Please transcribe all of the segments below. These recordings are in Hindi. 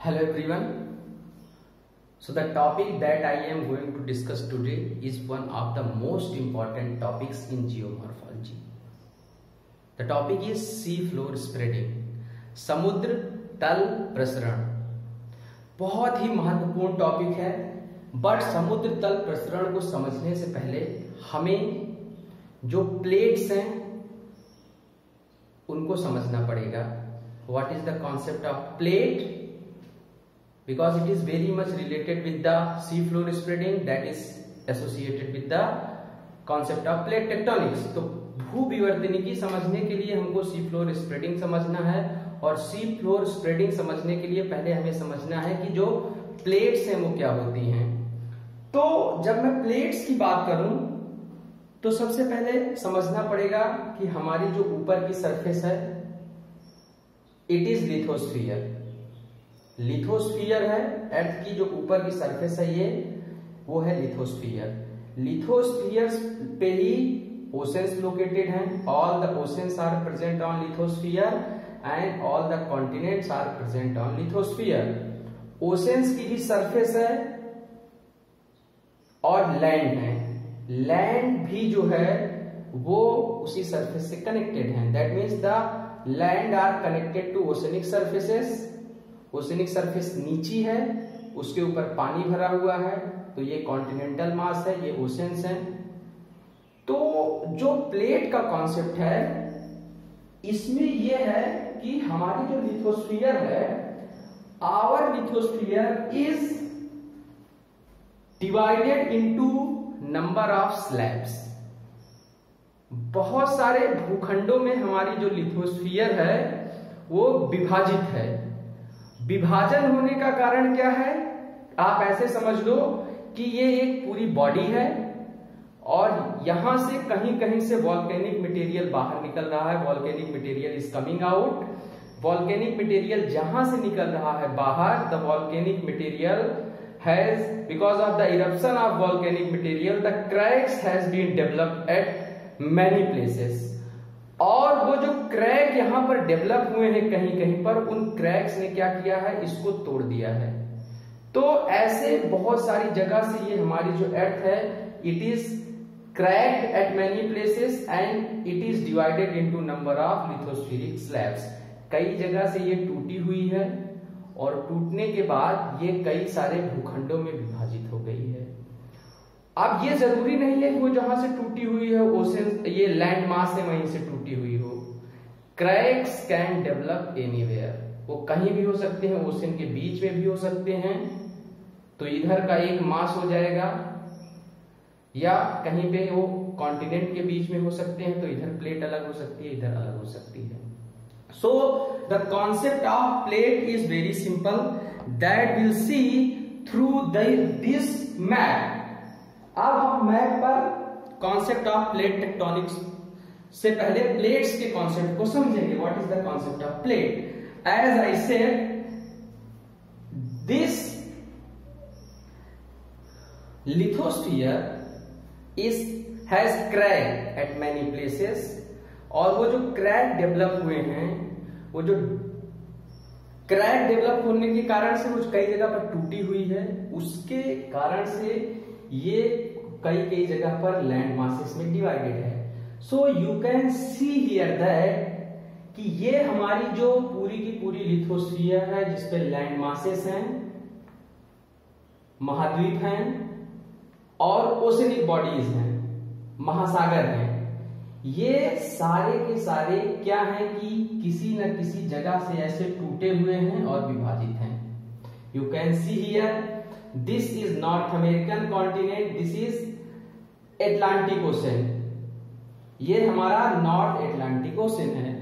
Hello everyone. So the topic that I am going to discuss today is one of the most important topics in geomorphology. The topic is sea floor spreading. समुद्र तल प्रसरण बहुत ही महत्वपूर्ण टॉपिक है, बट समुद्र तल प्रसरण को समझने से पहले हमें जो प्लेट्स हैं उनको समझना पड़ेगा. What is the concept of plate? Because it is very much related with the sea floor spreading, that is associated with the concept of plate tectonics. तो भू विवर्तनिकी समझने के लिए हमको सी फ्लोर स्प्रेडिंग समझना है, और सी फ्लोर स्प्रेडिंग समझने के लिए पहले हमें समझना है कि जो प्लेट्स हैं वो क्या होती हैं. तो जब मैं प्लेट्स की बात करूं तो सबसे पहले समझना पड़ेगा कि हमारी जो ऊपर की सरफेस है इट इज लिथोस्फीयर. लिथोस्फीयर है अर्थ की जो ऊपर की सरफेस है, ये वो है लिथोस्फीयर. लिथोस्फीयर पे ही ओशंस लोकेटेड हैं. All the oceans are present on lithosphere and all the continents are present on lithosphere. Oceans की भी सरफेस है और लैंड है. लैंड भी जो है वो उसी सरफेस से कनेक्टेड है. That means the land are connected to oceanic surfaces. Oceanic surface नीची है, उसके ऊपर पानी भरा हुआ है, तो ये कॉन्टिनेंटल मास है, ये ओशंस हैं. तो जो प्लेट का कॉन्सेप्ट है इसमें ये है कि हमारी जो लिथोस्फीयर है, our lithosphere is divided into number of slabs. बहुत सारे भूखंडों में हमारी जो लिथोस्फीयर है वो विभाजित है. विभाजन होने का कारण क्या है? आप ऐसे समझ लो कि ये एक पूरी बॉडी है और यहां से कहीं कहीं से वॉल्केनिक मटेरियल बाहर निकल रहा है. Volcanic material is coming out. Volcanic material जहां से निकल रहा है बाहर, the volcanic material has, because of the eruption of volcanic material, the cracks has been developed at many places. और वो जो क्रैक यहां पर डेवलप हुए हैं कहीं कहीं पर, उन क्रैक्स ने क्या किया है, इसको तोड़ दिया है. तो ऐसे बहुत सारी जगह से ये हमारी जो अर्थ है it is cracked at many places and it is divided into number of lithospheric slabs. कई जगह से ये टूटी हुई है और टूटने के बाद ये कई सारे भूखंडों में विभाजित हो गई है. अब ये जरूरी नहीं है कि वो जहां से टूटी हुई है ओशन, ये लैंड मास है वहीं से टूटी हुई हो. Cracks can develop anywhere. वो कहीं भी हो सकते हैं, ओशन के बीच में भी हो सकते हैं, तो इधर का एक मास हो जाएगा, या कहीं पे वो कॉन्टिनेंट के बीच में हो सकते हैं, तो इधर प्लेट अलग हो सकती है, इधर अलग हो सकती है. So the concept of plate is very simple, that will see through this map. अब हम मैप पर कॉन्सेप्ट ऑफ प्लेट टेक्टोनिक्स से पहले प्लेट्स के कॉन्सेप्ट को समझेंगे. What is the concept of plate? As I said, this lithosphere has crack at many places. और वो जो क्रैक डेवलप हुए हैं, वो जो क्रैक डेवलप होने के कारण से वो कई जगह पर टूटी हुई है, उसके कारण से ये कई जगह पर लैंड मासेस में डिवाइडेड है. So you can see here that कि ये हमारी जो पूरी की पूरी लिथोस्फीयर है जिसपे लैंड मासेस हैं, महाद्वीप हैं और ओशनिक बॉडीज हैं, महासागर हैं, ये सारे के सारे क्या हैं कि किसी न किसी जगह से ऐसे टूटे हुए हैं और विभाजित हैं. You can see here, this is north American continent, this is Atlantic ocean. ये हमारा नॉर्थ एटलांटिक ओशन है.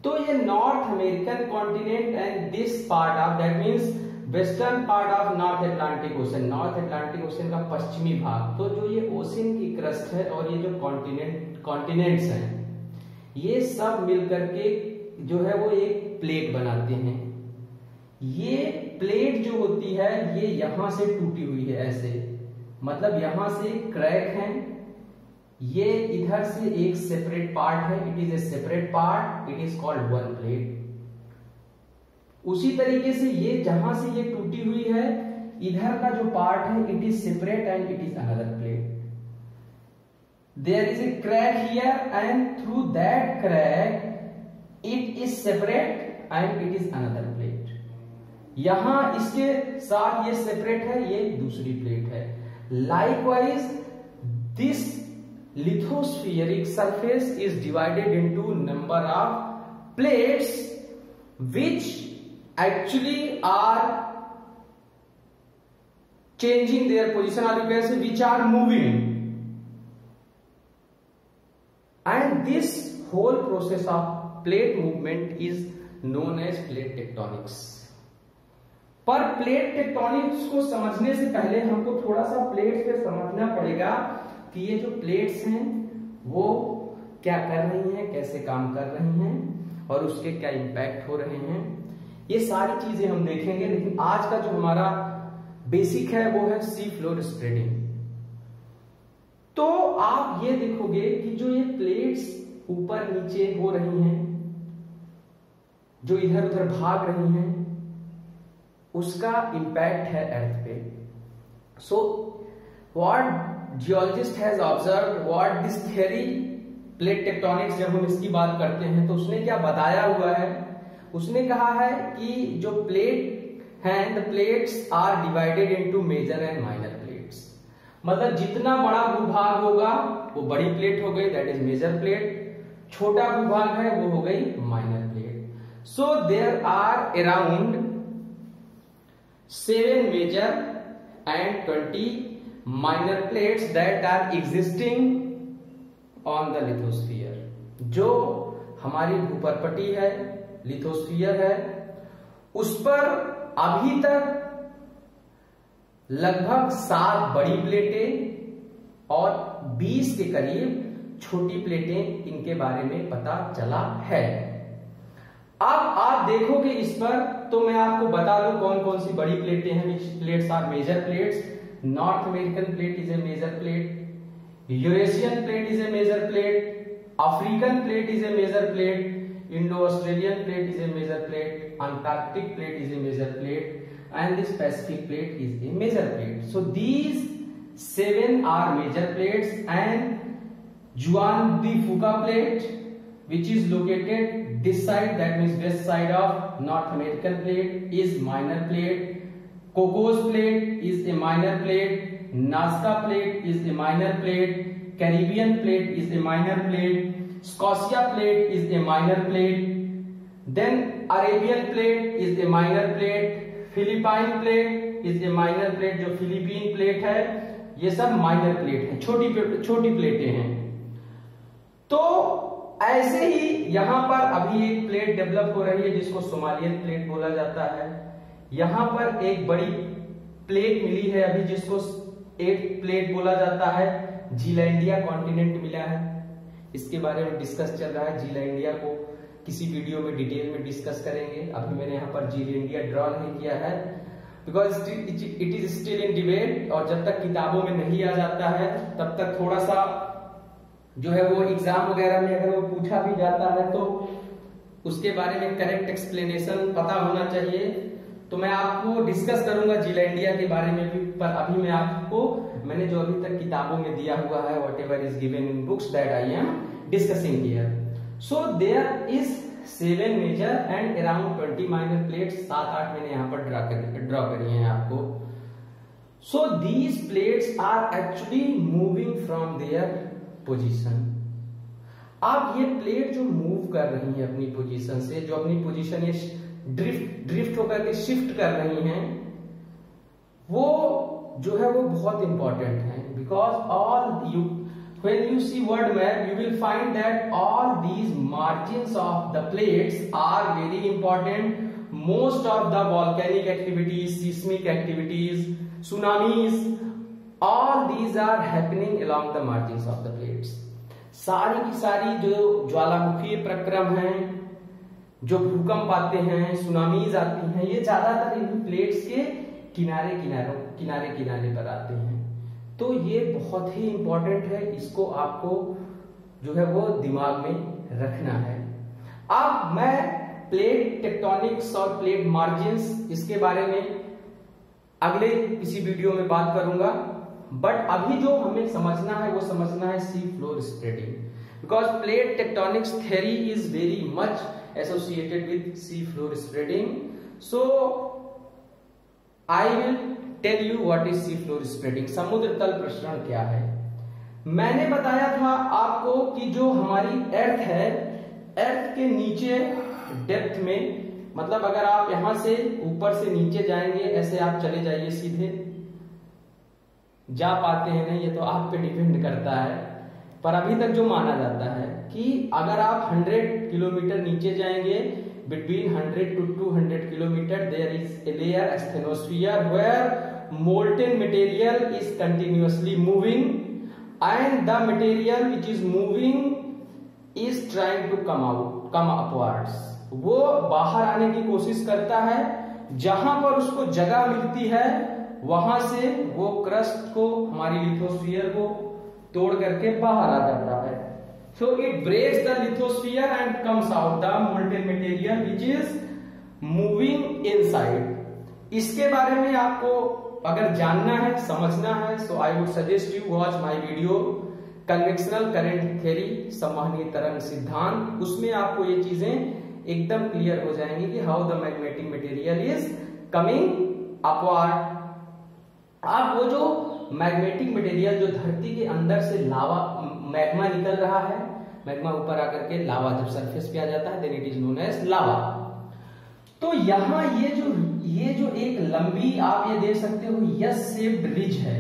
तो ये north American continent and this part of, that means western part of north Atlantic ocean, north Atlantic ocean का पश्चिमी भाग. तो जो ये ओशन की क्रस्ट है और ये जो कॉन्टिनेंट्स हैं, ये सब मिलकर के जो है वो एक प्लेट बनाते हैं. ये प्लेट जो होती है ये यहां से टूटी हुई है ऐसे, मतलब यहां से क्रैक है, ये इधर से एक सेपरेट पार्ट है, it is a separate part, it is called one plate. उसी तरीके से ये जहां से ये टूटी हुई है, इधर का जो पार्ट है it is separate and it is another plate. There is a crack here and through that crack it is separate and it is another plate. यहां इसके साथ ये सेपरेट है, ये दूसरी प्लेट है. Likewise this lithospheric surface is divided into number of plates which actually are changing their position, or you can say which are moving, and this whole process of plate movement is known as plate tectonics. पर प्लेट टेक्टोनिक्स को समझने से पहले हमको थोड़ा सा प्लेट्स पे समझना पड़ेगा कि ये जो प्लेट्स हैं वो क्या कर रही हैं, कैसे काम कर रही हैं और उसके क्या इंपैक्ट हो रहे हैं. ये सारी चीजें हम देखेंगे. लेकिन आज का जो हमारा बेसिक है वो है सी फ्लोर स्प्रेडिंग. तो आप ये देखोगे कि जो ये प्लेट्स ऊपर नीचे हो रही हैं, जो इधर उधर भाग रही हैं, उसका इंपैक्ट है अर्थ पे. So what geologist has observed, what this theory plate tectonics, जब हम इसकी बात करते हैं तो उसने क्या बताया हुआ है, उसने कहा है कि जो प्लेट हैं, the plates are divided into major and minor plates. मतलब जितना बड़ा भूभाग होगा वो बड़ी प्लेट हो गई, दैट इज मेजर प्लेट. छोटा भूभाग है वो हो गई minor plate. So there are around 7 major and 20 minor plates that are existing on the lithosphere. जो हमारी भूपर्पटी है, लिथोस्फीयर है, उस पर अभी तक लगभग 7 बड़ी प्लेटें और 20 के करीब छोटी प्लेटें इनके बारे में पता चला है. अब आप देखोगे इस पर, तो मैं आपको बता दूं कौन कौन सी बड़ी प्लेटें हैं. Which plates are major plates. North American plate is a major plate, Eurasian plate is a major plate, African plate is a major plate, Indo Australian plate is a major plate, Antarctic plate is a major plate, and this Pacific plate is a major plate. So these 7 are major plates and Juan de Fuca plate which is located this side, that means west side of North American plate, is minor plate. Cocos plate is a minor plate. Nazca plate is a minor plate. Caribbean plate is a minor plate. Scotia plate is a minor plate. Then Arabian plate is a minor plate. Philippine plate is a minor plate. जो फिलीपीन प्लेट है ये सब माइनर प्लेट है, छोटी प्लेटें हैं. तो ऐसे ही यहां पर अभी एक प्लेट डेवलप हो रही है जिसको सोमालियन प्लेट बोला जाता है. यहां पर एक बड़ी प्लेट मिली है अभी जिसको 8 प्लेट बोला जाता है. जीलैंडिया कॉन्टिनेंट मिला है, इसके बारे में डिस्कस चल रहा है. जीलैंडिया को किसी वीडियो में डिटेल में डिस्कस करेंगे. अभी मैंने यहाँ पर जीलैंडिया ड्रॉ नहीं किया है because it is still in debate. और जब तक किताबों में नहीं आ जाता है तब तक थोड़ा सा जो है वो एग्जाम वगैरह में अगर वो पूछा भी जाता है तो उसके बारे में करेक्ट एक्सप्लेनेशन पता होना चाहिए. तो मैं आपको डिस्कस करूंगा जीलैंडिया के बारे में भी, पर अभी मैं आपको मैंने जो अभी तक किताबों में दिया हुआ है, whatever is given in books, that I am discussing here. So there is 7 major and around 20 minor plates. 7-8 मैंने यहाँ पर ड्रॉ करी हैं आपको. So these plates are actually moving from their position. अब ये प्लेट जो मूव कर रही है अपनी पोजीशन से, जो अपनी पोजीशन ये ड्रिफ्ट होकर के शिफ्ट कर रही हैं, वो जो है वो बहुत इंपॉर्टेंट है. Because all you when you see world map you will find that all these margins of the plates are very important. Most of the volcanic activities, seismic activities, tsunamis, all these are happening along the margins of the plates. सारी की सारी जो ज्वालामुखी प्रक्रम हैं, जो भूकंप आते हैं, सुनामीज आती हैं, ये ज्यादातर इन प्लेट्स के किनारे पर आते हैं. तो ये बहुत ही इंपॉर्टेंट है, इसको आपको जो है वो दिमाग में रखना है. अब मैं प्लेट टेक्टोनिक्स और प्लेट मार्जिन्स, इसके बारे में अगले किसी वीडियो में बात करूंगा। बट अभी जो हमें समझना है वो समझना है sea floor spreading, because plate tectonics theory is very much associated with sea floor spreading. So I will tell you what is sea floor spreading. समुद्र तल प्रसरण क्या है? मैंने बताया था आपको कि जो हमारी अर्थ है, अर्थ के नीचे डेप्थ में, मतलब अगर आप यहां से ऊपर से नीचे जाएंगे, ऐसे आप चले जाइए सीधे, जा पाते हैं नहीं, ये तो आप पे डिपेंड करता है, पर अभी तक जो माना जाता है कि अगर आप 100 किलोमीटर नीचे जाएंगे, between 100 to 200 kilometer there is a layer asthenosphere where molten material is continuously moving and the material which is moving is trying to come upwards। वो बाहर आने की कोशिश करता है, जहां पर उसको जगह मिलती है वहां से वो क्रस्ट को, हमारी लिथोस्फीयर को तोड़ करके बाहर आ जाता है। So it breaks the lithosphere and comes out the molten material which is moving inside। इसके बारे में आपको अगर जानना है, समझना है, so I would suggest you watch my video convectional current theory, संवहनीय तरंग सिद्धांत। उसमें आपको ये चीजें एकदम क्लियर हो जाएंगी कि how the magnetic material is coming upward. अब वो जो मैग्नेटिक मटेरियल जो धरती के अंदर से लावा मैग्मा निकल रहा है, मैग्मा ऊपर आकर के लावा जब सरफेस पे आ जाता है, then it is known as lava. तो यहां ये जो एक लंबी आप ये देख सकते हो यस शेप्ड रिज है।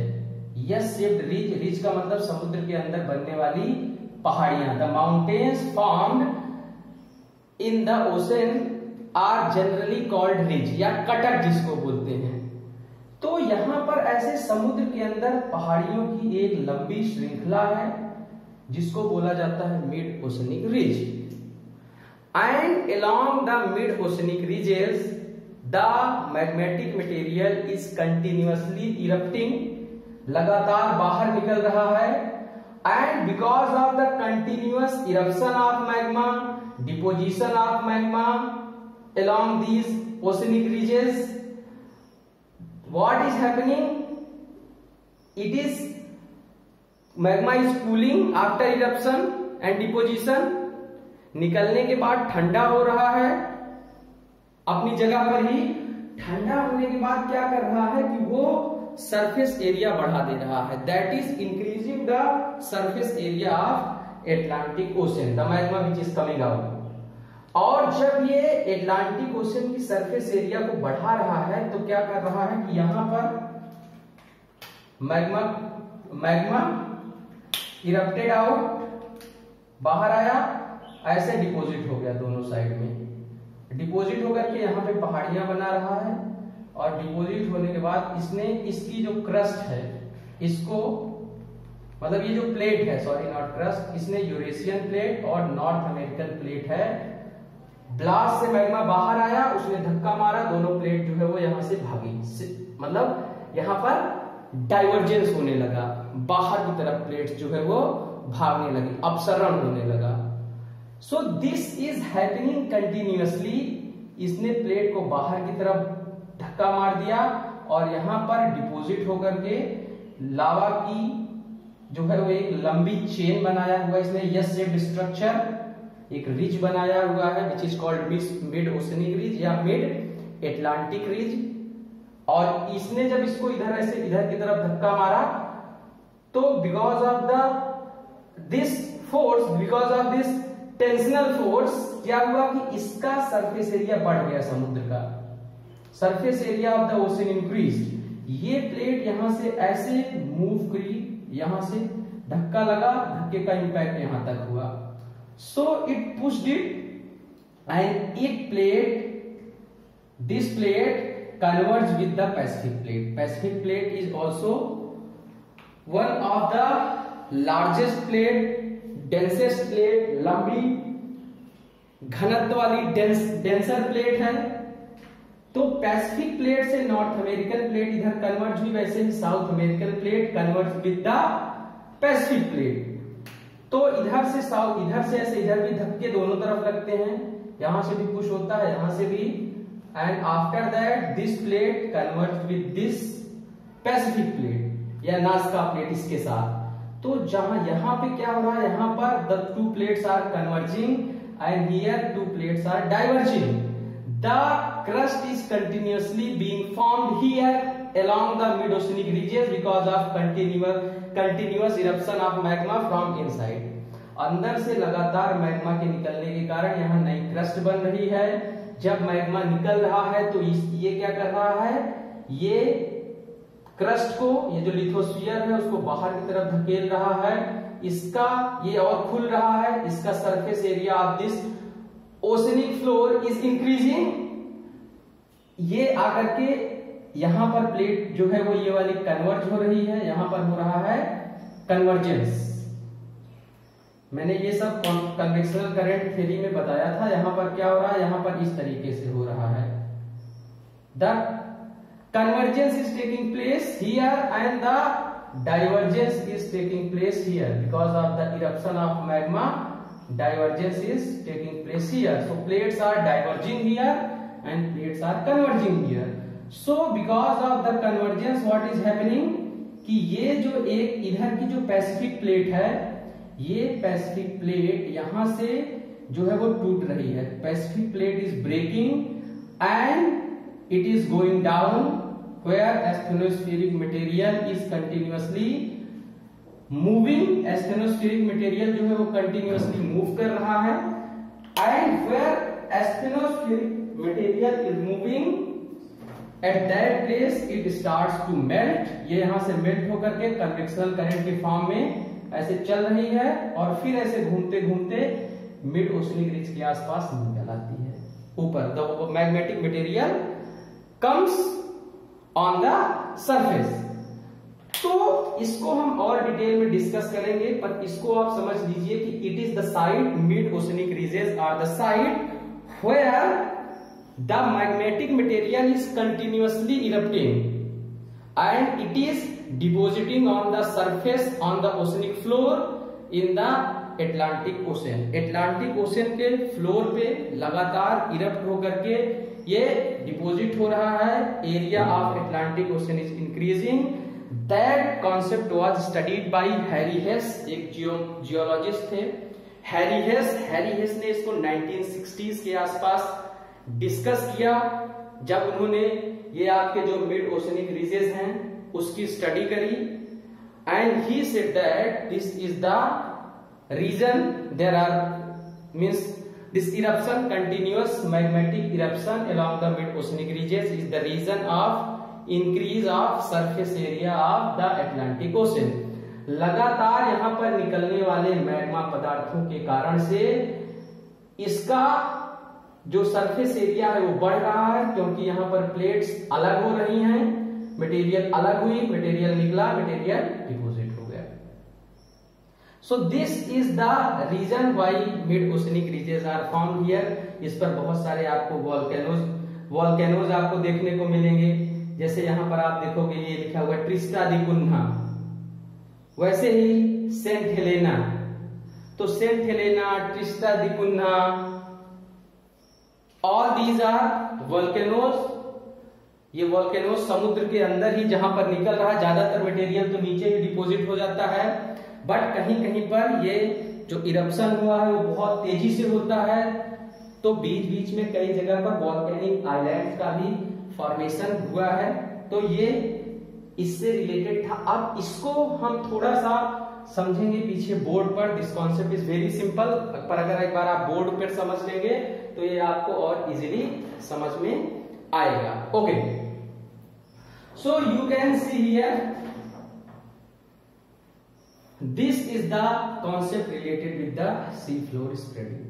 यस शेप्ड रिज, रिज का मतलब समुद्र के अंदर बनने वाली पहाड़ियां। The mountains formed in the ocean are generally called ridge या कटक जिसको बोलते हैं। तो यहां पर ऐसे समुद्र के अंदर पहाड़ियों की एक लंबी श्रृंखला है जिसको बोला जाता है mid oceanic ridge. And along the mid oceanic ridges the magnetic material is continuously erupting, लगातार बाहर निकल रहा है। And because of the continuous eruption of magma, deposition of magma along these oceanic ridges, what is happening? It is magma is cooling after eruption and deposition। निकलने के बाद ठंडा हो रहा है अपनी जगह पर ही। ठंडा होने के बाद क्या कर रहा है कि वो सरफेस एरिया बढ़ा दे रहा है, that is increasing the surface area of Atlantic ocean, the magma which is coming out. और जब ये एटलांटिक ओशन की सरफेस एरिया को बढ़ा रहा है तो क्या कर रहा है कि यहां पर मैग्मा इरप्टेड आउट, बाहर आया, ऐसे डिपॉजिट हो गया दोनों साइड में। डिपॉजिट होकर के यहाँ पे पहाड़ियां बना रहा है, और डिपॉजिट होने के बाद इसने इसकी जो क्रस्ट है इसको, मतलब ये जो प्लेट है, सॉरी नॉट क्रस्ट, इसने यूरेशियन प्लेट और नॉर्थ अमेरिकन प्लेट है। ब्लास्ट से मैग्मा बाहर आया, उसने धक्का मारा, दोनों प्लेट जो है वो यहां से भागी, मतलब यहां पर डाइवर्जेंस होने लगा, बाहर की तरफ प्लेट्स जो है वो भागने लगी, अपसरण होने लगा। सो दिस इज हैपनिंग कंटिन्यूअसली। इसने प्लेट को बाहर की तरफ धक्का मार दिया और यहां पर डिपॉजिट होकर के लावा की जो है वो एक लंबी चेन बनाया हुआ इसने, यस शेप्ड स्ट्रक्चर, एक रिज बनाया हुआ है which is called mid oceanic ridge या मिड एटलांटिक रिज। और इसने जब इसको इधर ऐसे इधर की तरफ धक्का मारा तो because of this force, because of this tensional force, क्या हुआ कि इसका सरफेस एरिया बढ़ गया, समुद्र का surface area of the ocean increase. ये प्लेट यहां से ऐसे मूव करी, यहां से धक्का लगा, धक्के का इंपैक्ट यहां तक हुआ। So it pushed it and this plate converges with the Pacific plate. Pacific plate is also one of the largest plate, densest plate, लंबी घनत्व वाली डेंसर प्लेट है। तो पैसिफिक प्लेट से नॉर्थ अमेरिकन प्लेट इधर कन्वर्ज हुई, वैसे ही South American plate converge with the Pacific plate. तो इधर से साउथ, इधर से ऐसे इधर भी धक्के दोनों तरफ लगते हैं, यहां से भी पुश होता है, यहां से भी, and after that this plate convert with this Pacific plate या नाज़का प्लेट इसके साथ। तो जहां यहां पे क्या हो रहा है, यहां पर the two plates are converging and here two plates are diverging. The crust is continuously being formed here along the mid-oceanic regions because of continuous eruption of magma from inside। अंदर से लगातार मैग्मा के निकलने के कारण यहाँ नई क्रस्ट बन रही है। जब मैग्मा निकल रहा है तो ये क्या कर रहा है, ये क्रस्ट को, ये जो लिथोस्फीयर है उसको बाहर की तरफ धकेल रहा है। इसका ये और खुल रहा है, इसका surface area of this oceanic floor is increasing. ये आकर के यहां पर प्लेट जो है वो ये वाली कन्वर्ज हो रही है, यहां पर हो रहा है कन्वर्जेंस। मैंने ये सब कन्वेक्शनल करंट थ्योरी में बताया था। यहां पर क्या हो रहा है, यहां पर इस तरीके से हो रहा है। The convergence is taking place here and the divergence is taking place here because of the eruption of magma. Divergence is taking place here, so plates are diverging here and plates are converging here. So because of the convergence what is happening कि ये जो एक इधर की जो पैसिफिक प्लेट है, ये पैसिफिक प्लेट यहां से जो है वो टूट रही है। Pacific plate is breaking and it is going down where asthenospheric material is continuously moving. Asthenospheric material जो है वो कंटिन्यूअसली मूव कर रहा है and where asthenospheric material is moving at that place it starts to melt। ये यहां से मेल्ट होकर के कन्वेक्शनल करंट के फॉर्म में ऐसे चल रही है और फिर ऐसे घूमते घूमते मिड ओशनिक रिज के आसपास निकल आती है ऊपर। The magnetic material comes on the surface. तो इसको हम और डिटेल में डिस्कस करेंगे, पर इसको आप समझ लीजिए कि it is the site, mid oceanic ridges are the site where the magmatic material is continuously erupting and it is depositing on the surface on the oceanic floor in the Atlantic Ocean। Atlantic Ocean के फ्लोर पे लगातार इरप्ट होकर के ये डिपोजिट हो रहा है। Area of Atlantic Ocean is increasing। That concept was studied by Harry Hess, एक जियोलॉजिस्ट थे हैरी हेस ने इसको 1960s के आसपास डिस्कस किया, जब उन्होंने ये आपके जो मिड ओशनिक रीजेस हैं उसकी स्टडी करी and he said that this is the reason there are means this eruption continuous magmatic eruption along the mid oceanic ridges is the reason of increase of surface area of the Atlantic Ocean. लगातार यहां पर निकलने वाले मैग्मा पदार्थों के कारण से इसका जो सरफेस एरिया है वो बढ़ रहा है, क्योंकि यहां पर प्लेट्स अलग हो रही हैं, मटेरियल अलग हुई, मटेरियल निकला, मटेरियल डिपोजिट हो गया। So this is the reason why mid oceanic ridges are found here. इस पर बहुत सारे आपको वॉल्केनोज आपको देखने को मिलेंगे। जैसे यहां पर आप देखोगे ये लिखा हुआ ट्रिस्टा दी कुन्हा, वैसे ही सेंट हेलेना। तो Saint Helena, Tristan da Cunha, all these are volcanoes. ये वोल्केनोज समुद्र के अंदर ही जहां पर निकल रहा है, ज्यादातर मटेरियल तो नीचे ही डिपोजिट हो जाता है, बट कहीं कहीं पर ये जो इरप्शन हुआ है वो बहुत तेजी से होता है। तो बीच बीच में कई जगह पर वॉल्केनिक आइलैंड का भी फॉर्मेशन हुआ है। तो ये इससे रिलेटेड था। अब इसको हम थोड़ा सा समझेंगे पीछे बोर्ड पर। This concept is very simple, पर अगर एक बार आप बोर्ड पर समझ लेंगे तो ये आपको और इजीली समझ में आएगा। Okay, so you can see here this is the concept related with the C floor spreading.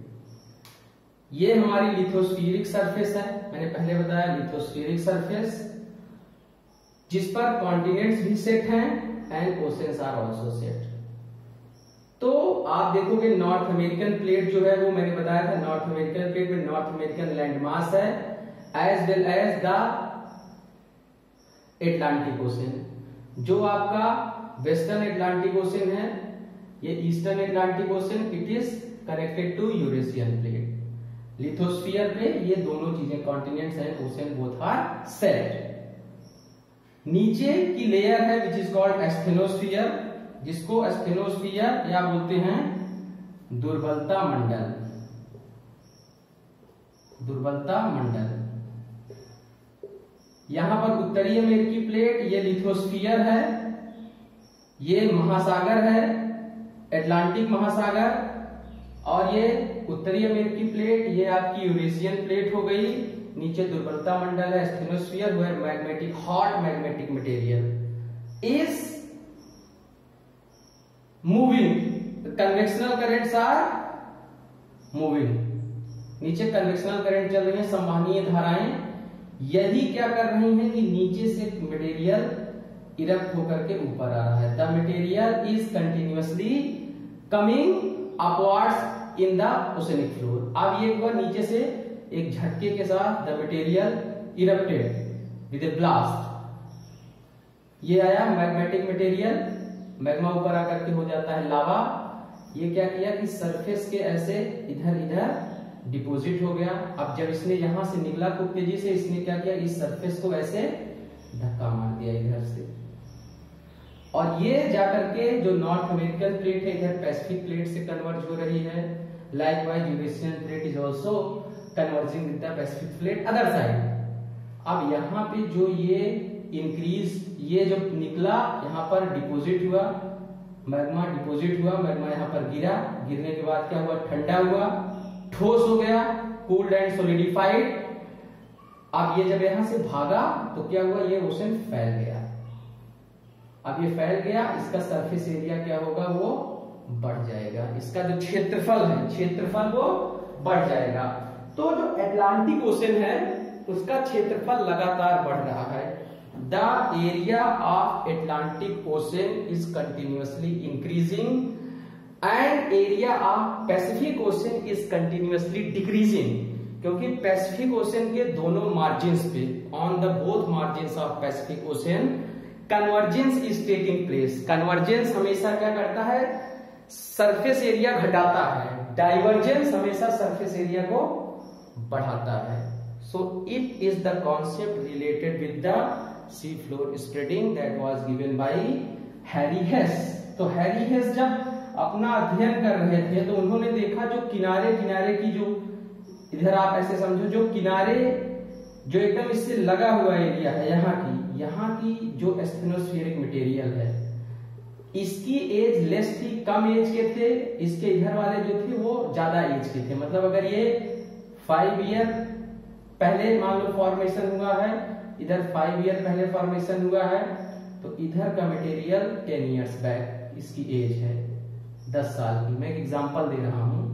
ये हमारी लिथोस्फीरिक सरफेस है, मैंने पहले बताया लिथोस्फीरिक सरफेस, जिस पर कॉन्टिनेंट्स भी सेट हैं and oceans are also set. तो आप देखोगे नॉर्थ अमेरिकन प्लेट जो है वो मैंने बताया था, नॉर्थ अमेरिकन प्लेट में नॉर्थ अमेरिकन लैंडमास है as well as the Atlantic Ocean. जो आपका वेस्टर्न एटलांटिक ओशन है, ये eastern Atlantic Ocean, it is connected to Eurasian plate lithosphere पे ये दोनों चीजें continents and ocean both are set. नीचे की लेयर है विच इज कॉल्ड एस्थेनोस्फीयर, जिसको एस्थेनोस्फीयर या बोलते हैं दुर्बलता मंडल। दुर्बलता मंडल, यहां पर उत्तरी अमेरिकी प्लेट, ये लिथोस्फीयर है, ये महासागर है अटलांटिक महासागर, और ये उत्तरी अमेरिकी प्लेट, ये आपकी यूरेशियन प्लेट हो गई। नीचे दुर्बलता मंडल है asthenosphere, where magnetic hot magnetic material is moving, convectional currents are moving. नीचे कन्वेक्शनल करंट चल रही है, संवहनीय धाराएं, यदि क्या कर रही हैं कि नीचे से मटेरियल इरप्ट होकर के ऊपर आ रहा है। The material is continuously coming upwards in the oceanic floor. अब ये हुआ नीचे से एक झटके के साथ the material erupted with A blast. ये आया मैग्नेटिक मटेरियल, मैग्मा ऊपर आकर के हो जाता है लावा। ये क्या किया कि सरफेस के ऐसे इधर इधर डिपॉजिट हो गया। अब जब इसने यहां से निकला खूब तेजी से, इसने क्या किया, इस सरफेस को ऐसे धक्का मार दिया इधर से, और ये जाकर के जो नॉर्थ अमेरिकन प्लेट है इधर पैसिफिक प्लेट से कन्वर्ज हो रही है। Likewise Eurasian plate is also converging with the Pacific plate other side. अब यहाँ पे जो ये इंक्रीज, ये जो निकला यहाँ पर डिपॉजिट हुआ, मैग्मा डिपॉजिट हुआ, मैग्मा यहाँ पर गिरा, गिरने के बाद क्या हुआ, ठंडा हुआ, ठोस हो गया, कूल्ड एंड सॉलिडिफाइड। अब ये जब यहां से भागा तो क्या हुआ, ये ओशन फैल गया। अब ये फैल गया, इसका सरफेस एरिया क्या होगा, वो बढ़ जाएगा, इसका जो क्षेत्रफल है, क्षेत्रफल वो बढ़ जाएगा। तो जो अटलांटिक ओशन है उसका क्षेत्रफल लगातार बढ़ रहा है। The area of Atlantic ocean is continuously increasing and area of Pacific ocean is continuously decreasing, क्योंकि पैसिफिक ओशन के दोनों मार्जिन्स पे, on the both margins of Pacific ocean convergence is taking place. Convergence हमेशा क्या करता है, सरफेस एरिया घटाता है, डाइवर्जेंस हमेशा सरफेस एरिया को बढ़ाता है। So it is the concept related with the C floor spreading that was given by Harry हेस। तो हैरी हेस जब अपना अध्ययन कर रहे थे तो उन्होंने देखा जो किनारे किनारे की, जो इधर आप ऐसे समझो, जो किनारे जो एकदम इससे लगा हुआ एरिया है, यहाँ की जो एस्थेनोस्फेरिक मटेरियल है, इसकी एज लेस थी, कम एज के थे, इसके इधर वाले जो थे वो ज्यादा एज के थे। मतलब अगर ये 5 ईयर पहले मान लो फॉर्मेशन हुआ है, इधर 5 ईयर पहले फॉर्मेशन हुआ है, तो इधर का मटेरियल 10 ईयर्स बैक इसकी एज है, 10 साल की। मैं एक एग्जांपल दे रहा हूं,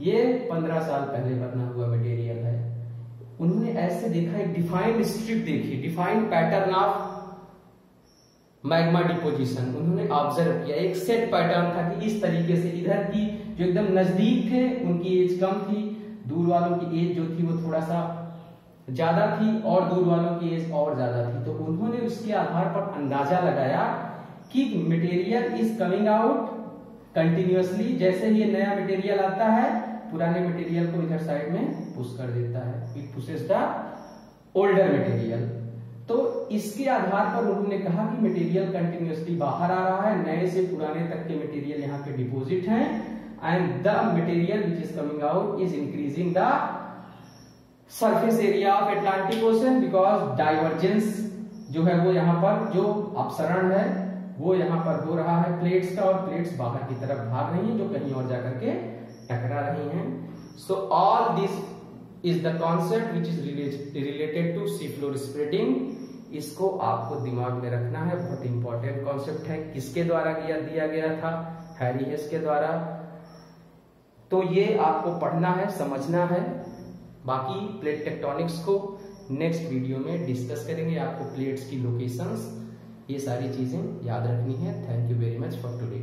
ये 15 साल पहले बना हुआ मटेरियल है। उन्होंने ऐसे देखा, एक डिफाइंड स्ट्रिप देखी, defined pattern of magma deposition उन्होंने ऑब्जर्व किया। एक सेट पैटर्न था कि इस तरीके से इधर की जो एकदम नजदीक थे उनकी एज कम थी, दूर वालों की एज जो थी वो थोड़ा सा ज्यादा थी, और दूर वालों की एज और ज्यादा थी। तो उन्होंने उसके आधार पर अंदाजा लगाया कि material is coming out continuously. जैसे ही ये नया मटेरियल आता है, पुराने मटेरियल को इधर साइड में पुश कर देता है, it pushes the older material. तो इसके आधार पर उन्होंने कहा कि मटेरियल कंटिन्यूअसली बाहर आ रहा है, नए से पुराने तक के मटेरियल यहाँ पे डिपॉजिट हैं, and the material which is coming out is increasing the surface area of Atlantic ocean, because divergence जो है वो यहाँ पर, जो अपसरण है वो यहाँ पर हो रहा है प्लेट्स का, और प्लेट्स बाहर की तरफ भाग रही हैं जो कहीं और जाकर के टकरा रही हैं। So all this is the concept which is related to sea floor spreading. इसको आपको दिमाग में रखना है, बहुत इंपॉर्टेंट कॉन्सेप्ट है। किसके द्वारा दिया गया था, हैरी हेस के द्वारा। तो ये आपको पढ़ना है, समझना है। बाकी प्लेट टेक्टोनिक्स को नेक्स्ट वीडियो में डिस्कस करेंगे। आपको प्लेट्स की लोकेशंस, ये सारी चीजें याद रखनी है। Thank you very much for today.